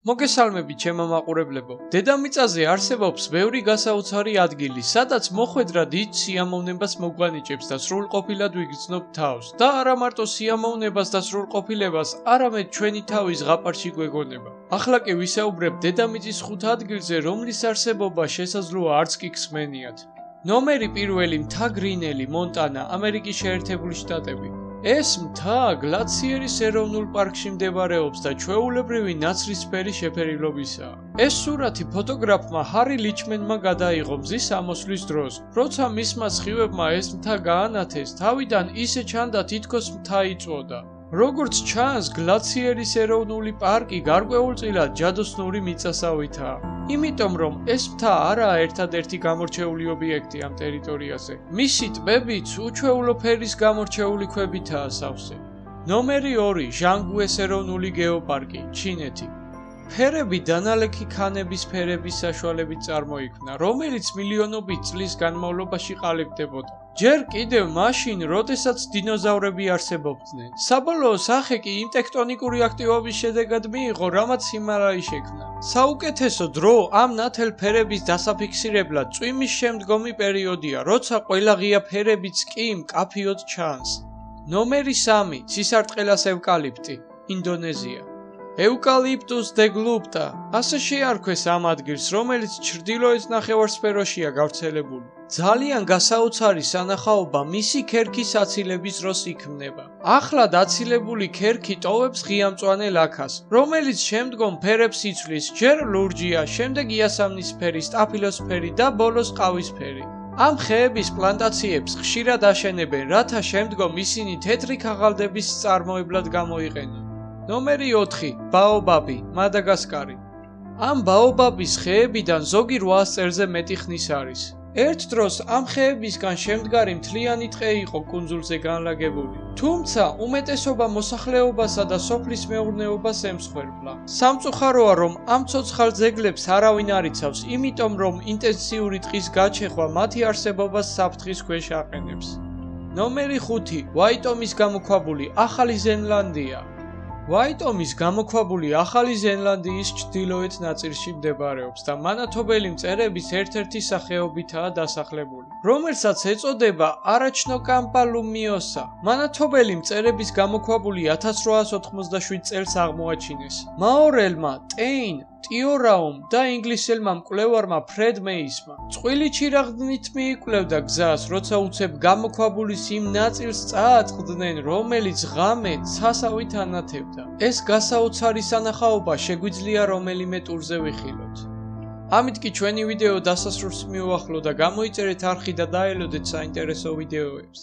მოგესალმებით ჩემო მაყურებლებო. დედამიწაზე არსებობს ბევრი გასაოცარი ადგილი, სადაც მოხვედრა დიდ სიამოვნებას მოგვანიჭებს და სრულყოფილად ვიგრძნობ თავს. და არა მარტო სიამოვნებას და სრულყოფილებას, არამედ ჩვენი თავის ზღაპარში გვეგონება. ახლა კი ვისაუბრებ დედამიწის 5 ადგილზე, რომლის არსებობა შესაძლოა არც კი გსმენიათ. ნომერი პირველი მთა გრინელი, მონტანა, ამერიკის შეერთებული შტატები. ეს მთა გლაციერის ეროვნულ პარკში მდებარეობს და ჩვეულებრივი ნაცრისფერი შეფერილობისაა. ეს სურათი ფოტოგრაფმა ჰარი ლიჩმენმა გადაიღო მზის ამოსვლის დროს. როცა მისმა სხივებმა ეს მთა გაანათეს, თავიდან ისე ჩანდა თითქოს მთა იწვოდა. როგორც ჩანს, გლაციერის ეროვნული პარკი გარკვეულწილად ჯადოსნური მიწასავითაა. იმიტომ რომ ეს მთა არაა ერთადერთი გამორჩეული ობიექტი ამ ტერიტორიაზე. მისი ტბებიც უჩვეულო ფერის გამორჩეული ქვებითაა სავსე. ნომერი 2 ჟანგუეს ეროვნული გეოპარკი, ჩინეთი. ფერები დანალექი ქანების ფერების საშუალებით წარმოიქმნა, რომელიც მილიონობით წლის განმავლობაში ყალიბდებოდა. ჯერ კიდევ მაშინ, როდესაც დინოზავრები არსებობდნენ. საბოლოო სახე კი იმ ტექტონიკური აქტივობის შედეგად მიიღო, რამაც ჰიმალაი შექმნა. საუკეთესო დრო ამ ნათელ ფერების დასაფიქსირებლად წვიმის შემდგომი პერიოდია, როცა ყველა ღია ფერებიც კი მკაფიოდ ჩანს. ნომერი 3 ცისარტყელას ევკალიპტი, ინდონეზია. ევკალიპტუს დე გლუპტა, ასე შეარქვეს ამ ადგილს, რომელიც ჩრდილოეთ ნახევარსფეროშია გავრცელებული. ძალიან გასაოცარი სანახაობა მისი ქერქის აცილების დროს იქმნება. ახლად აცილებული ქერქი ტოვებს ღიამწვანე ლაქას, რომელიც შემდგომ ფერებს იცვლის, ჯერ ლურჯია, შემდეგ იასამნისფერი, სტაფილოსფერი და ბოლოს ყავისფერი. ამ ხეების პლანტაციებს ხშირად აშენებენ, რათა შემდგომ ისინი თეთრი ქაღალდების წარმოებლად გამოიყენონ. ნომერი 4 ბაობაბი, მადაგასკარი. ამ ბაობაბის ხეებიდან ზოგი 800 წელზე მეტი ხნის არის. ერთ დროს ამ ხეებისგან შემდგარი მთლიანი ტყე იყო კუნძულზე განლაგებული. თუმცა უმეტესობა მოსახლეობასა და სოფლის მეურნეობას ემსხვერპლა. სამწუხაროა, რომ ამ ცოცხალ ძეგლებს არავინ არ იცავს, იმიტომ რომ ინტენსიური ტყის გაჩეხვა მათი არსებობას საფრთხის ქვეშ აყენებს. ნომერი 5 ვაიტომის გამოქვაბული, ახალი ზელანდია. ვაიტომის გამოქვაბული ახალი ზელანდიის ჩრდილოეთ ნაწილში მდებარეობს და მანათობელი მწერების ერთ-ერთი სახეობითაა დასახლებული, რომელსაც ეწოდება არაჩნოკამპალუმიოსა. მანათობელი მწერების გამოქვაბული 1887 წელს აღმოაჩინეს. მაორელმა ტეინ ტიორაუმ და ინგლისელმა მკვლევარმა ფრედ მეისმა. წყვილი ჩირაღდნით მიიკვლევდა გზას, როცა უცებ გამოქვაბულის იმ ნაწილს წააწყდნენ, რომელიც ღამე ცასავით ანათებდა. ეს გასაოცარი სანახაობა შეგვიძლია რომელიმე ტურზე ვიხილოთ. ამით კი ჩვენი ვიდეო დასასრულს მივუახლოვ და გამოიწერეთ არხი და დაელოდეთ საინტერესო ვიდეოებს.